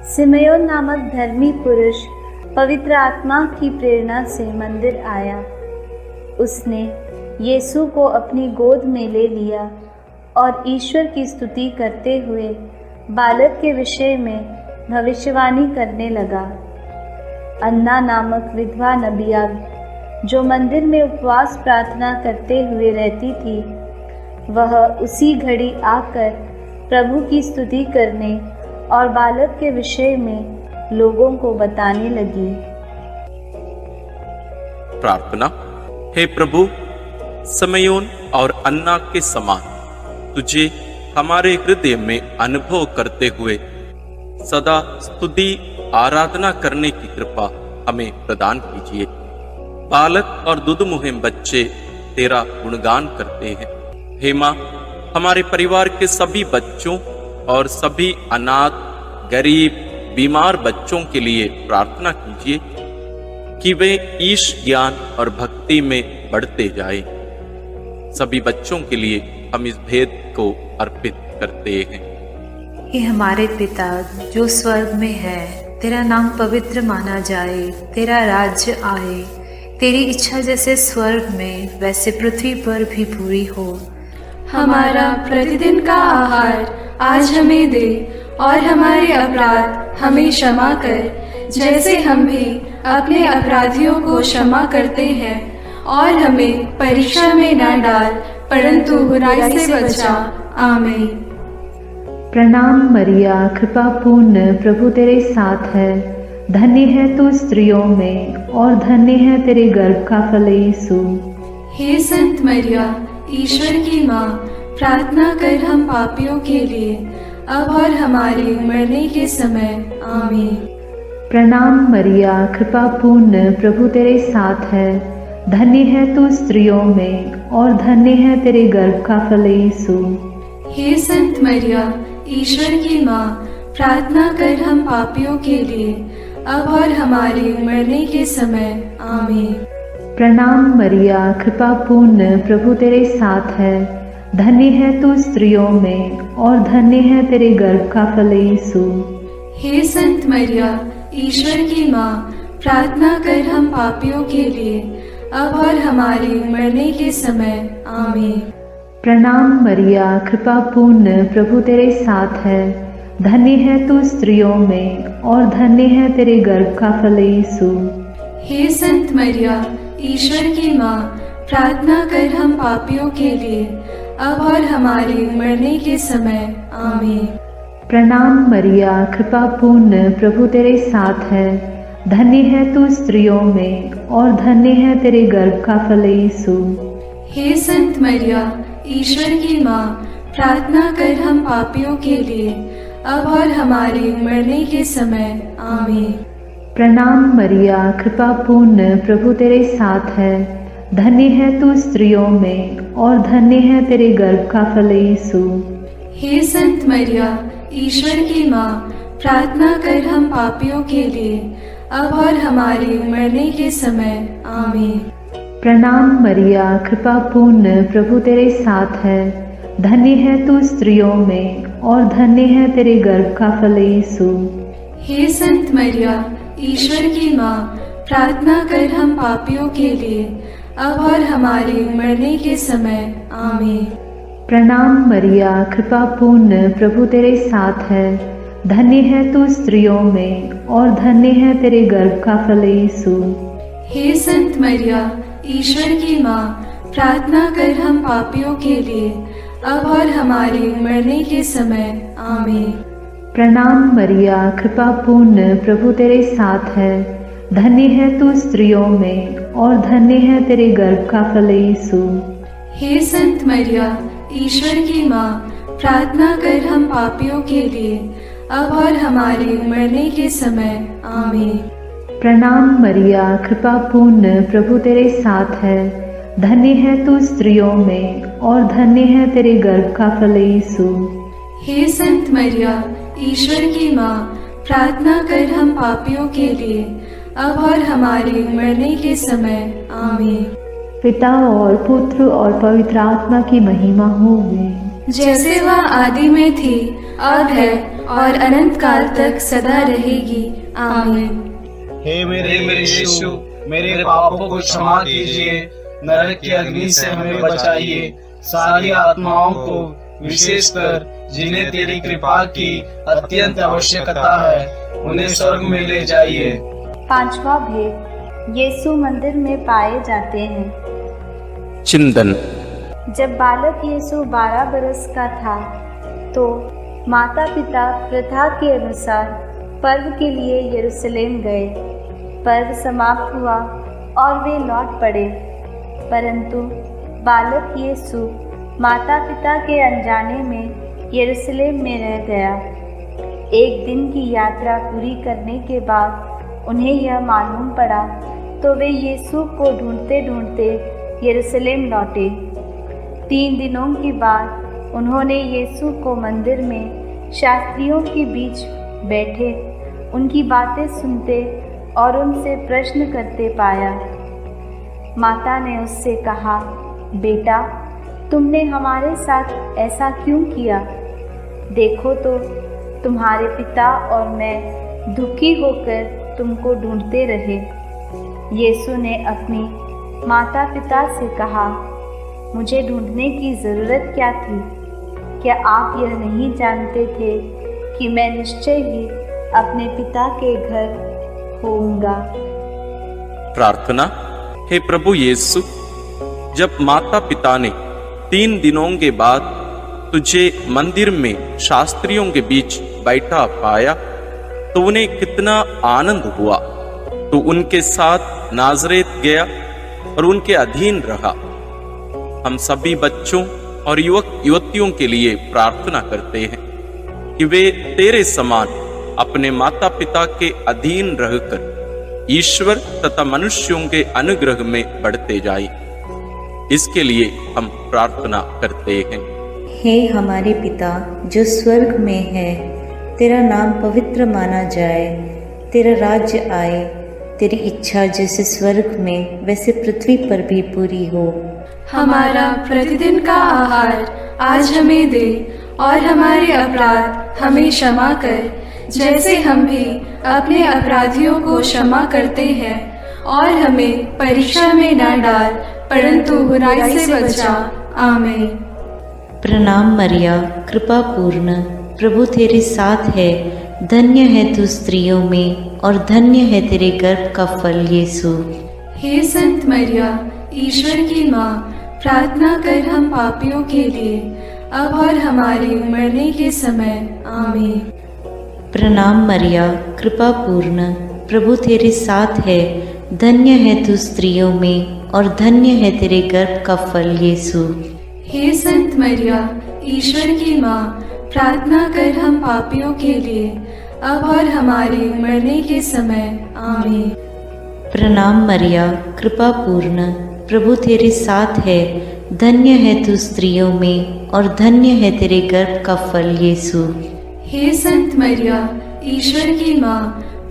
सिमयोन नामक धर्मी पुरुष पवित्र आत्मा की प्रेरणा से मंदिर आया। उसने यीशु को अपनी गोद में ले लिया और ईश्वर की स्तुति करते हुए बालक के विषय में भविष्यवाणी करने लगा। अन्ना नामक विधवा नबिया जो मंदिर में उपवास प्रार्थना करते हुए रहती थी, वह उसी घड़ी आकर प्रभु की स्तुति करने और बालक के विषय में लोगों को बताने लगी। प्रार्थना। हे प्रभु, समयोन और अन्ना के समान तुझे हमारे हृदय में अनुभव करते हुए सदा स्तुति आराधना करने की कृपा हमें प्रदान कीजिए। बालक और दुधमुहे बच्चे तेरा गुणगान करते हैं। हे माँ, हमारे परिवार के सभी बच्चों और सभी अनाथ, गरीब, बीमार बच्चों के लिए प्रार्थना कीजिए कि वे ईश ज्ञान और भक्ति में बढ़ते जाएं। सभी बच्चों के लिए हम इस भेद को अर्पित करते हैं। हे हमारे पिता जो स्वर्ग में है, तेरा नाम पवित्र माना जाए, तेरा राज्य आए, तेरी इच्छा जैसे स्वर्ग में वैसे पृथ्वी पर भी पूरी हो। हमारा प्रतिदिन का आहार आज हमें दे और हमारे अपराध हमें क्षमा कर, जैसे हम भी अपने अपराधियों को क्षमा करते हैं, और हमें परीक्षा में न डाल परंतु बुराई से बचा। आमीन। प्रणाम मरिया, कृपा पूर्ण, प्रभु तेरे साथ है। धन्य है तू स्त्रियों में और धन्य है तेरे गर्भ का फल यीशु। हे संत मरिया, ईश्वर की माँ, प्रार्थना कर हम पापियों के लिए, अब और हमारे मरने के समय। आमीन। प्रणाम मरिया, कृपा पूर्ण, प्रभु तेरे साथ है। धन्य है तू स्त्रियों में और धन्य है तेरे गर्भ का फल यीशु। हे संत मरिया, ईश्वर की माँ, प्रार्थना कर हम पापियों के लिए, अब और हमारे मरने के समय। आमीन। प्रणाम मरिया, कृपा पूर्ण, प्रभु तेरे साथ है। धन्य है तू स्त्रियों में और धन्य है तेरे गर्भ का फल यीशु। हे संत मरिया, ईश्वर की माँ, प्रार्थना कर हम पापियों के लिए, अब और हमारे मरने के समय। आमीन। प्रणाम मरिया, कृपा पूर्ण, प्रभु तेरे साथ है। धन्य है तू स्त्रियों में और धन्य है तेरे गर्भ का फल यीशु। हे संत मरिया, ईश्वर की माँ, प्रार्थना कर हम पापियों के लिए, अब और हमारे मरने के समय। आमीन। प्रणाम मरिया, कृपा पूर्ण, प्रभु तेरे साथ है। धन्य है तू स्त्रियों में और धन्य है तेरे गर्भ का फल यीशु। हे संत मरिया, ईश्वर की माँ, प्रार्थना कर हम पापियों के लिए, अब और हमारे मरने के समय। आमीन। प्रणाम मरिया, कृपा पूर्ण, प्रभु तेरे साथ है। धन्य है तू स्त्रियों में और धन्य है तेरे गर्भ का फल यीशु। हे संत मरिया, ईश्वर की माँ, प्रार्थना कर हम पापियों के लिए, अब और हमारे मरने के समय। आमीन। प्रणाम मरिया, कृपा पूर्ण, प्रभु तेरे साथ है। धन्य है तू स्त्रियों में और धन्य है तेरे गर्भ का फल यीशु। हे संत मरिया, ईश्वर की माँ, प्रार्थना कर हम पापियों के लिए, अब और हमारे मरने के समय। आमीन। प्रणाम मरिया, कृपा पूर्ण, प्रभु तेरे साथ है। धन्य है तू स्त्रियों में और धन्य है तेरे गर्भ का फल यीशु। हे संत मरिया, ईश्वर की माँ, प्रार्थना कर हम पापियों के लिए, अब और हमारे मरने के समय। आमीन। प्रणाम मरिया, कृपा पूर्ण, प्रभु तेरे साथ है। धन्य है तू स्त्रियों में और धन्य है तेरे गर्भ का फल यीशु। हे संत मरिया, ईश्वर की माँ, प्रार्थना कर हम पापियों के लिए, अब और हमारे मरने के समय। आमीन। प्रणाम मरिया, कृपा पूर्ण, प्रभु तेरे साथ है। धन्य है तू स्त्रियों में और धन्य है तेरे गर्भ का फल यीशु। हे संत मरिया, ईश्वर की माँ, प्रार्थना कर हम पापियों के लिए, अब और हमारे मरने के समय। आमीन। पिता और पुत्र और पवित्र आत्मा की महिमा होवे, जैसे वह आदि में थी, अब है और अनंत काल तक सदा रहेगी। आमीन। हे मेरे यीशु, मेरे पापों को क्षमा कीजिए, नरक की अग्नि से हमें बचाइए, सारी आत्माओं को विशेषकर जिन्हें तेरी कृपा की अत्यंत आवश्यकता है, उन्हें स्वर्ग में ले जाइए। पांचवा भेद, यीशु मंदिर में पाए जाते हैं। चिंतन। जब बालक यीशु 12 बरस का था तो माता पिता प्रथा के अनुसार पर्व के लिए यरूशलेम गए। पर्व समाप्त हुआ और वे लौट पड़े, परंतु बालक यीशु माता पिता के अनजाने में यरूशलेम में रह गया। एक दिन की यात्रा पूरी करने के बाद उन्हें यह मालूम पड़ा तो वे यीशु को ढूंढते ढूंढते यरूशलेम लौटे। 3 दिनों के बाद उन्होंने यीशु को मंदिर में शास्त्रियों के बीच बैठे उनकी बातें सुनते और उनसे प्रश्न करते पाया। माता ने उससे कहा, बेटा, तुमने हमारे साथ ऐसा क्यों किया? देखो तो तुम्हारे पिता और मैं दुखी होकर तुमको ढूंढते रहे। यीशु ने अपनी माता पिता से कहा, मुझे ढूंढने की ज़रूरत क्या थी? क्या आप यह नहीं जानते थे कि मैं निश्चय ही अपने पिता के घर होऊंगा? प्रार्थना। हे प्रभु यीशु, जब माता पिता ने 3 दिनों के बाद तुझे मंदिर में शास्त्रियों के बीच बैठा पाया तो उन्हें कितना आनंद हुआ। तो उनके साथ नाज़रेत गया और उनके अधीन रहा। हम सभी बच्चों और युवक युवतियों के लिए प्रार्थना करते हैं कि वे तेरे समान अपने माता पिता के अधीन रहकर ईश्वर तथा मनुष्यों के अनुग्रह में बढ़ते जाए। इसके लिए हम प्रार्थना करते हैं। हे हमारे पिता जो स्वर्ग में है, तेरा नाम पवित्र माना जाए, तेरा राज्य आए, तेरी इच्छा जैसे स्वर्ग में वैसे पृथ्वी पर भी पूरी हो। हमारा प्रतिदिन का आहार आज हमें दे और हमारे अपराध हमें क्षमा कर, जैसे हम भी अपने अपराधियों को क्षमा करते हैं, और हमें परीक्षा में न डाल परंतु बुराई से बचा। आमीन। प्रणाम मरिया, कृपा पूर्ण, प्रभु तेरे साथ है। धन्य है तू स्त्रियों में और धन्य है तेरे गर्भ का फल यीशु। हे संत मरिया, ईश्वर की माँ, प्रार्थना कर हम पापियों के लिए, अब और हमारे मरने के समय। आमीन। प्रणाम मरिया, कृपा पूर्ण, प्रभु तेरे साथ है। धन्य है तू स्त्रियों में और धन्य है तेरे गर्भ का फल यीशु। हे संत मरिया, ईश्वर की माँ, प्रार्थना कर हम पापियों के लिए, अब और हमारे मरने के समय। आमीन। प्रणाम मरिया, कृपा पूर्ण, प्रभु तेरे साथ है। धन्य है तू स्त्रियों में और धन्य है तेरे गर्भ का फल यीशु। हे संत मरिया, ईश्वर की माँ,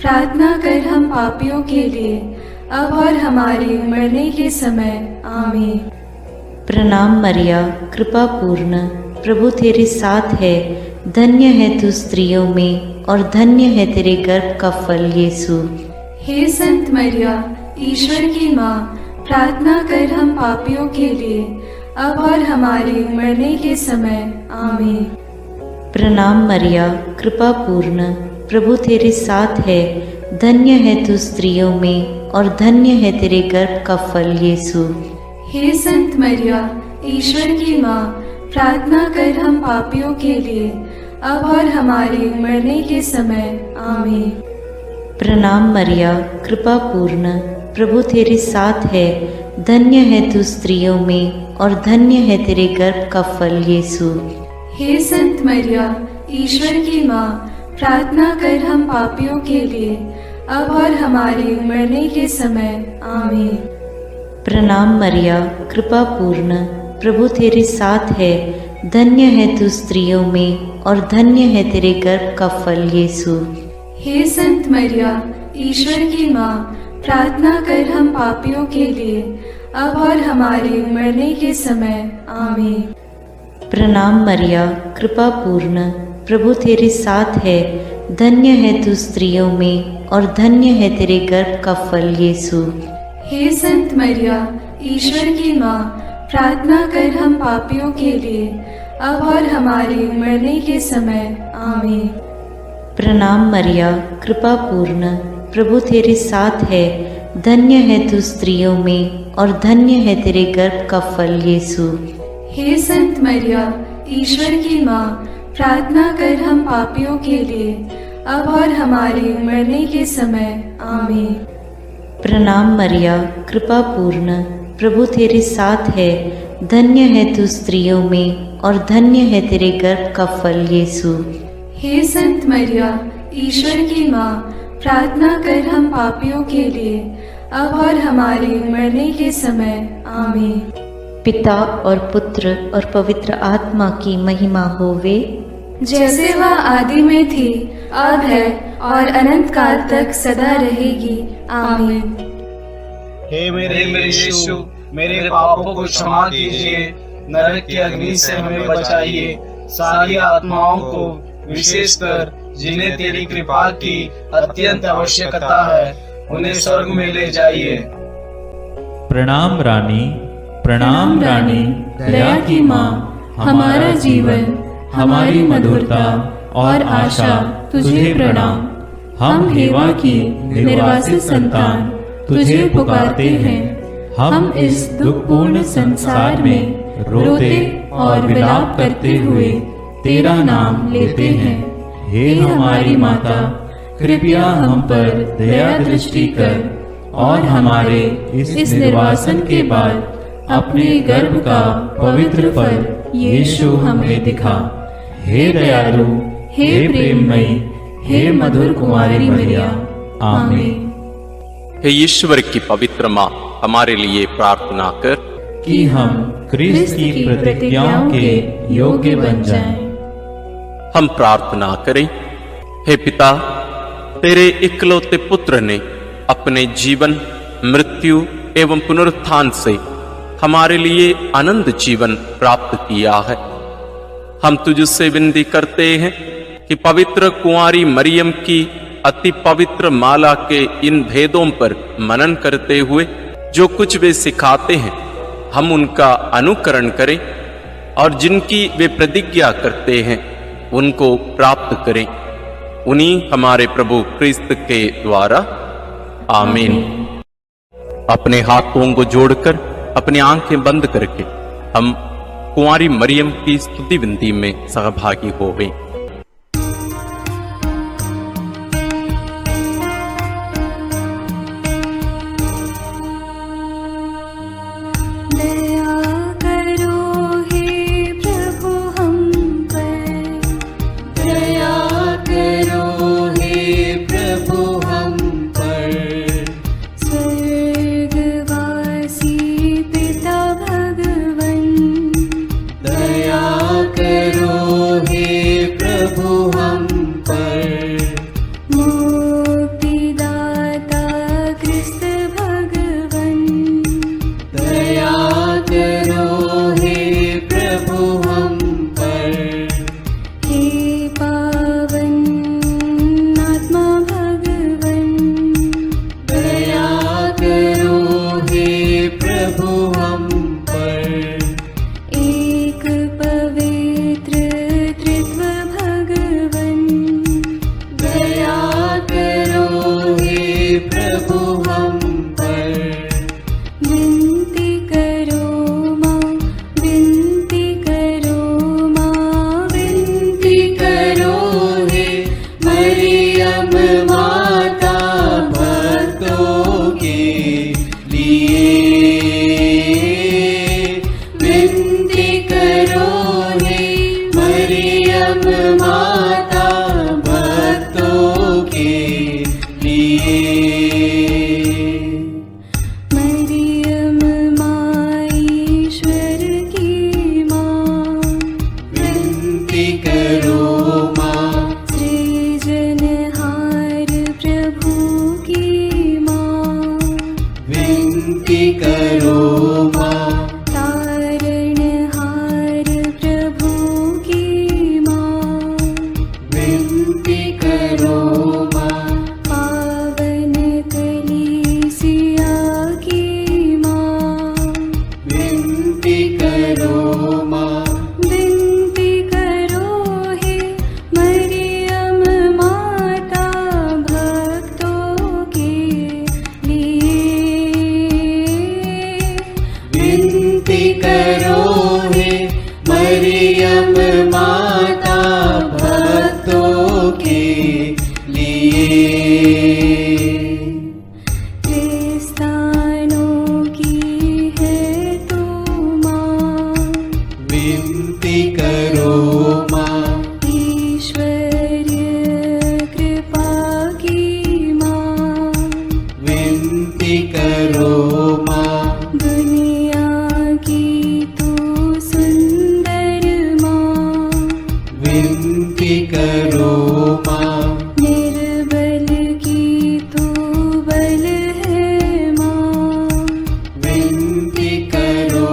प्रार्थना कर हम पापियों के लिए, अब और हमारे मरने के समय। आमीन। प्रणाम मरिया, कृपा पूर्ण, प्रभु तेरे साथ है। धन्य है तू स्त्रियों में और धन्य है तेरे गर्भ का फल यीशु। हे संत मरिया, ईश्वर की माँ, प्रार्थना कर हम पापियों के लिए, अब और हमारे मरने के समय। आमीन। प्रणाम मरिया, कृपा पूर्ण, प्रभु तेरे साथ है। धन्य है तू स्त्रियों में और धन्य है तेरे गर्भ का फल यीशु। हे संत मरिया, ईश्वर की माँ, प्रार्थना कर हम पापियों के लिए, अब और हमारे मरने के समय। आमीन। प्रणाम मरिया, कृपा पूर्ण, प्रभु तेरे साथ है, धन्य है तू स्त्रियों में और धन्य है तेरे गर्भ का फल यीशु। हे संत मरिया, ईश्वर की माँ, प्रार्थना कर हम पापियों के लिए, अब और हमारे मरने के समय। आमीन। प्रणाम मरिया, कृपा पूर्ण, प्रभु तेरे साथ है, धन्य है तू स्त्रियों में और धन्य है तेरे गर्भ का फल यीशु। हे संत मरिया, ईश्वर की माँ, प्रार्थना कर हम पापियों के लिए, अब और हमारे मरने के समय। आमीन। प्रणाम मरिया, कृपा पूर्ण, प्रभु तेरे साथ है, धन्य है तू स्त्रियों में और धन्य है तेरे गर्भ का फल यीशु। हे संत मरिया, ईश्वर की माँ, प्रार्थना कर हम पापियों के लिए, अब और हमारे मरने के समय। आमीन। प्रणाम मरिया, कृपा पूर्ण, प्रभु तेरे साथ है, धन्य है तू स्त्रियों में और धन्य है तेरे गर्भ का फल यीशु। हे संत मरिया, ईश्वर की माँ, प्रार्थना कर हम पापियों के लिए, अब और हमारे मरने के समय। आमीन। प्रणाम मरिया, कृपा पूर्ण, प्रभु तेरे साथ है, धन्य है तू स्त्रियों में और धन्य है तेरे गर्भ का फल यीशु। हे संत मरिया, ईश्वर की माँ, प्रार्थना कर हम पापियों के लिए, अब और हमारे मरने के समय। आमीन। पिता और पुत्र और पवित्र आत्मा की महिमा होवे, जैसे वह आदि में थी, अब है और अनंत काल तक सदा रहेगी। आमीन। हे मेरे यीशु, मेरे पापों को क्षमा कीजिए, नरक की अग्नि से हमें बचाइए, सारी आत्माओं को, विशेषकर जिन्हें तेरी कृपा की अत्यंत आवश्यकता है, उन्हें स्वर्ग में ले जाइए। प्रणाम रानी, प्रणाम रानी, दया की माँ, हमारा जीवन, हमारी मधुरता और आशा तुझे प्रणाम। हम हेवा की निर्वासित संतान तुझे पुकारते हैं। हम इस दुखपूर्ण संसार में रोते और विलाप करते हुए तेरा नाम लेते हैं। हे हमारी माता, कृपया हम पर दया दृष्टि कर और हमारे इस निर्वासन के बाद अपने गर्भ का पवित्र फल यीशु हमें दिखा। हे दयालु, हे प्रेममयी, हे मधुर कुमारी मरिया। आमीन। हे ईश्वर की पवित्र माँ, हमारे लिए प्रार्थना कर कि हम क्रिस्त की प्रतिज्ञाओं के योग्य बन जाएं। हम प्रार्थना करें। हे पिता, तेरे इकलौते पुत्र ने अपने जीवन, मृत्यु एवं पुनरुत्थान से हमारे लिए अनंत जीवन प्राप्त किया है। हम तुझसे विनती करते हैं कि पवित्र कुंवारी मरियम की अति पवित्र माला के इन भेदों पर मनन करते हुए जो कुछ वे सिखाते हैं, हम उनका अनुकरण करें और जिनकी वे प्रतिज्ञा करते हैं उनको प्राप्त करें। उन्हीं हमारे प्रभु क्रिस्त के द्वारा। आमीन। अपने हाथों को जोड़कर अपनी आंखें बंद करके हम कुंवारी मरियम की स्तुति विनती में सहभागी होवें। मरियम माता भक्तों के लिए। मरियम माँ ईश्वर की माँ, विनती करो माँ। सृजनहार प्रभु की माँ, विनती करो माँ। तारणहार प्रभु की माँ, विनती करो माँ। पावन कलीसिया की माँ, विनती करो माँ। विनती करो हे मरियम माता भक्तों के लिए। विनती करो हे मरियम माता भक्तों के लिए। क्रिस्तानों की है तू माँ, विनती करो माँ। ईश्वरीय कृपा की माँ, विनती करो माँ। दुनिया की तू सुंदर माँ, विनती करो माँ। निर्बल की तू बल है माँ, विनती करो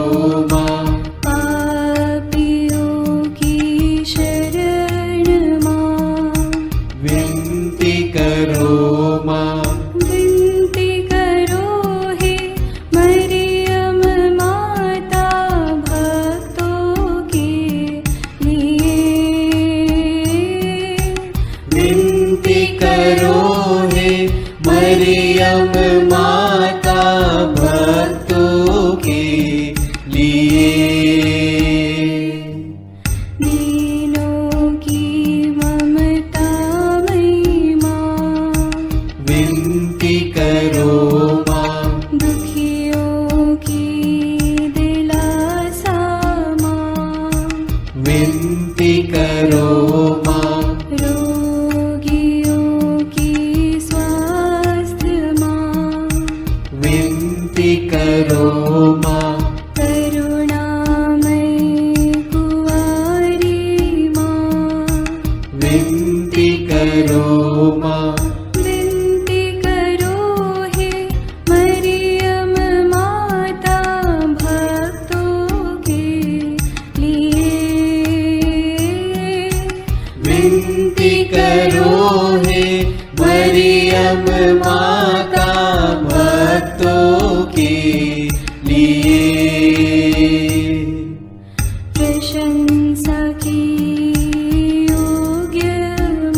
माँ। पापियों की शरण माँ, विनती करो माँ। विनती करो हे मरियम माता भक्तों के लिए। विनती करो हे मरियम माता भक्तों के लिए। दीनों की ममता मई माँ, विनती करो माँ। दुखियों की दिलासा माँ, विनती करो माँ। रोगियों की स्वास्थ्य माँ, विनती करो माँ। करुणामयी कुंवारी माँ, विनती करो माँ। विनती करो हे मरियम माता भक्तों के लिए। विनती करो हे मरियम माता भक्तों के लिए। प्रशंसा की योग्य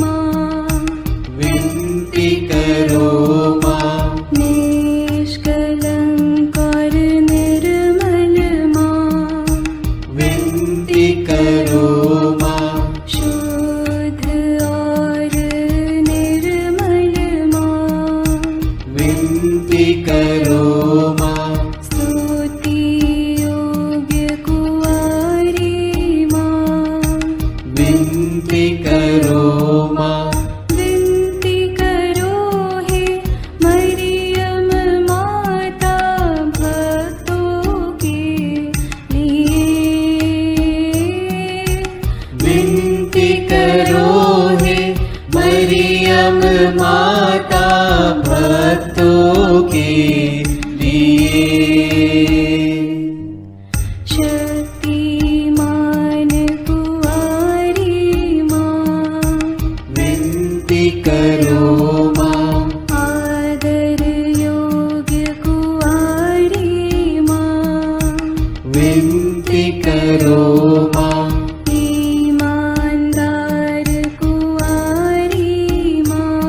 माँ, विनती करो माँ। निष्कलंक और निर्मल माँ, विनती करो माँ। शुद्ध और निर्मल माँ, विनती करो माँ। स्तुति योग्य कुंवारी माँ, विनती करो माँ। विनती करो हे मरियम माता भक्तों के लिए। विनती करो हे मरियम माता भक्तों के लिए। शक्तिमान कुंवारी माँ, विनती करो माँ। आदर योग्य कुंवारी माँ, विनती करो माँ। ईमानदार कुंवारी माँ,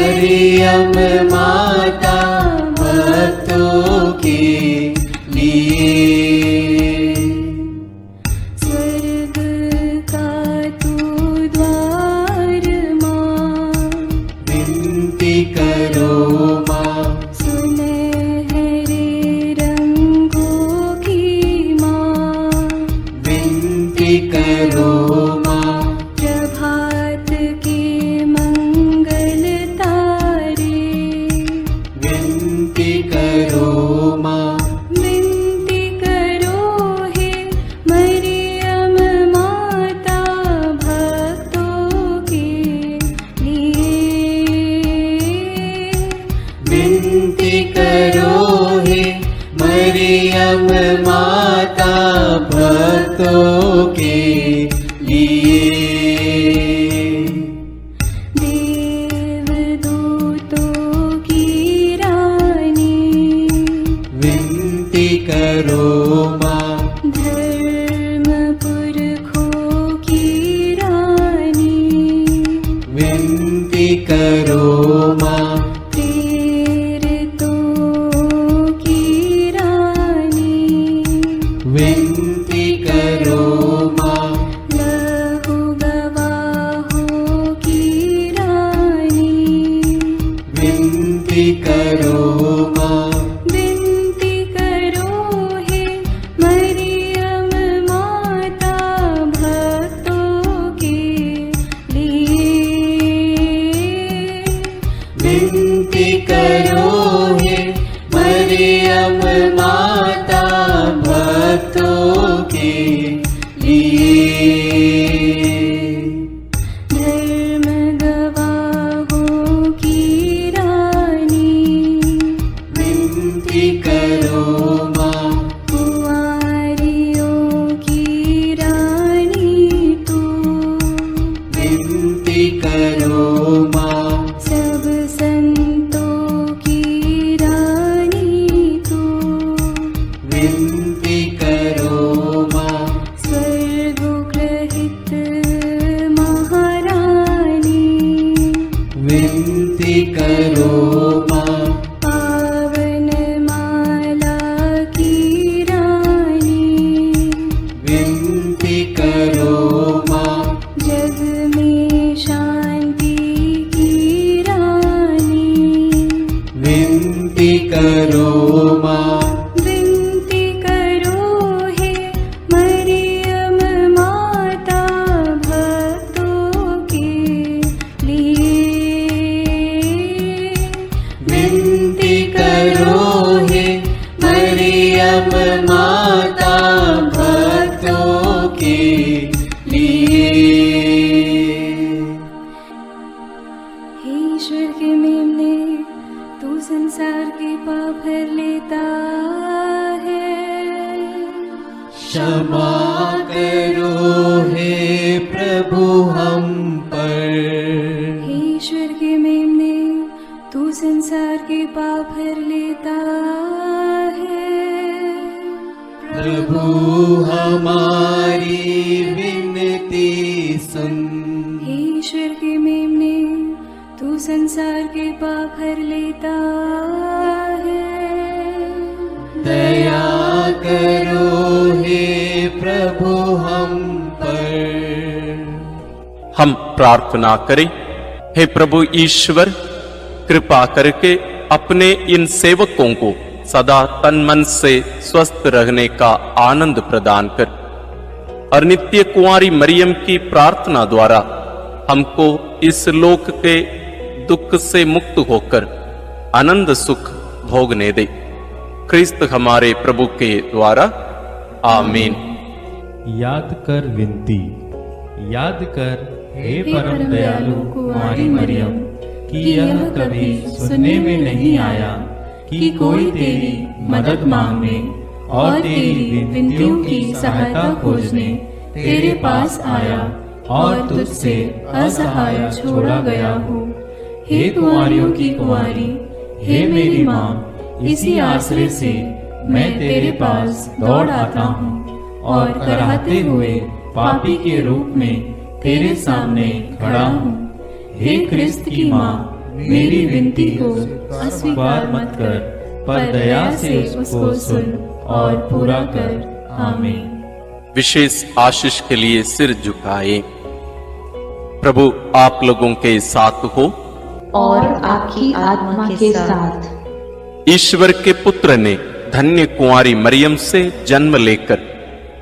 मरियम माता भक्तों के लिए। स्वर्ग का तू द्वार माँ, विनती करो माँ। सुनहरे रंगों की माँ, विनती करो माँ। प्रभात के मंगल तारे, विनती करो माँ। विनती करो हे मरियम माता भक्तों के लिए। विनती करो हे मरियम माता भक्तों के लिए। देवदूतों की रानी, विनती करो माँ। धर्म पुरखों की रानी, विनती करो माँ। प्रेरितों की रानी, विनती करो माँ। लहू गवाहों की रानी, विनती करो माँ। विनती करो हे मरियम माता भक्तों के लिए। विनती करो हे मरियम माता भक्तों के लिए। धर्म गवाहों की रानी, विनती करो माँ। कुंवारियों की रानी तू, विनती करो माँ। सब संतों की रानी तू, विनती करो माँ। स्वर्गोग्रहित महारानी, विनती करो माँ। पावन माला की रानी, विनती करो माँ। जग में शांति की रानी, विनती करो माँ। विनती करो हे मरियम माता भक्तों के लिए। विनती करो हे मरियम माता भक्तों के लिए। हे ईश्वर के मेमने, तू संसार के पाप हर लेता है। क्षमा करो हे प्रभु हम पर। हे ईश्वर के मेमने, तू संसार के पाप हर लेता है। प्रभु हमारी विनती सुन। हे ईश्वर के मेमने, तू संसार के पाप हर लेता है। दया करो हे प्रभु हम पर। हम प्रार्थना करें। हे प्रभु ईश्वर, कृपा करके अपने इन सेवकों को सदा तन मन से स्वस्थ रहने का आनंद प्रदान कर और नित्य कुंवारी मरियम की प्रार्थना द्वारा हमको इस लोक के दुख से मुक्त होकर आनंद सुख भोगने दे। क्रिस्त हमारे प्रभु के द्वारा आमीन। याद कर विनती, याद कर हे परम दयालु कुंवारी मरियम, कि यह कभी सुनने में नहीं आया कि कोई तेरी मदद मांगने और तेरी विनतियों की सहायता खोजने तेरे पास आया और तुझसे असहाय छोड़ा गया हूँ। हे कुंवारियों की कुंवारी, हे मेरी माँ, इसी आश्रय से मैं तेरे पास दौड़ आता हूँ और कराहते हुए पापी के रूप में तेरे सामने खड़ा हूँ। हे क्रिस्त की माँ, मेरी विनती को अस्वीकार मत कर, पर दया से उसको सुन और पूरा कर। आमीन। विशेष आशीष के लिए सिर झुकाए। प्रभु आप लोगों के साथ हो और आपकी आत्मा के साथ। ईश्वर के पुत्र ने धन्य कुंवारी मरियम से जन्म लेकर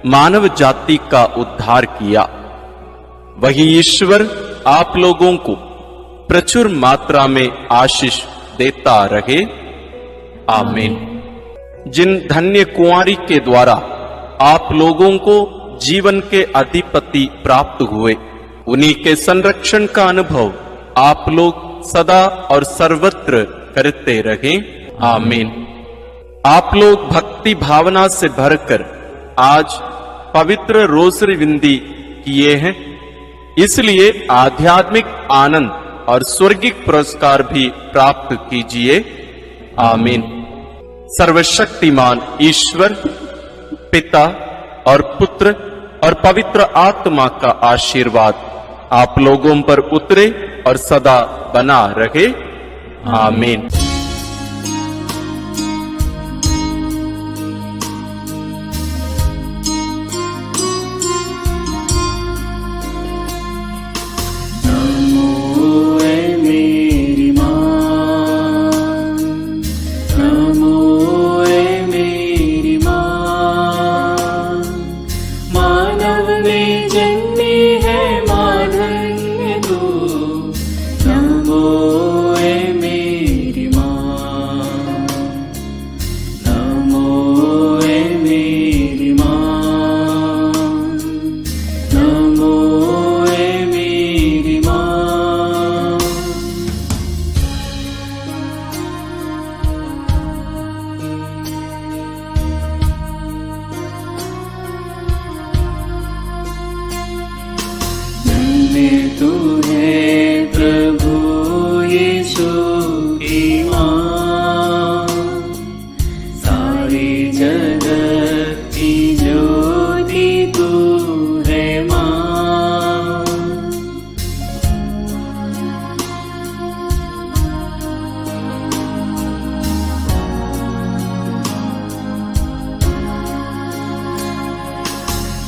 मानव जाति का उद्धार किया। वही ईश्वर आप लोगों को प्रचुर मात्रा में आशीष देता रहे। आमीन। जिन धन्य कुंवारी के द्वारा आप लोगों को जीवन के अधिपति प्राप्त हुए, उन्हीं के संरक्षण का अनुभव आप लोग सदा और सर्वत्र करते रहें। आमीन। आप लोग भक्ति भावना से भरकर आज पवित्र रोसरी विंदी किए हैं, इसलिए आध्यात्मिक आनंद और स्वर्गिक पुरस्कार भी प्राप्त कीजिए। आमीन। सर्वशक्तिमान ईश्वर पिता और पुत्र और पवित्र आत्मा का आशीर्वाद आप लोगों पर उतरे और सदा बना रहे। आमीन। तू है प्रभु यीशु की माँ, सारी जगत की ज्योति तू है माँ।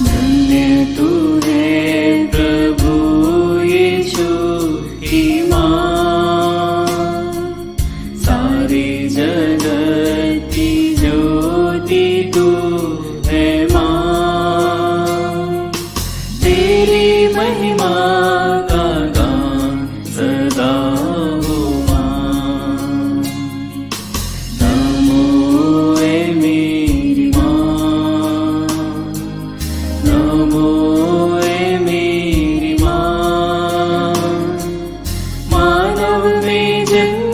धन्य तू है प्रभु यीशु की माँ, सारी जगत की ज्योति तू है माँ। तेरी महिमा का गान सदा हो माँ। नमो ए मेरी माँ, नमो ए मेरी माँ। मानव में जन्म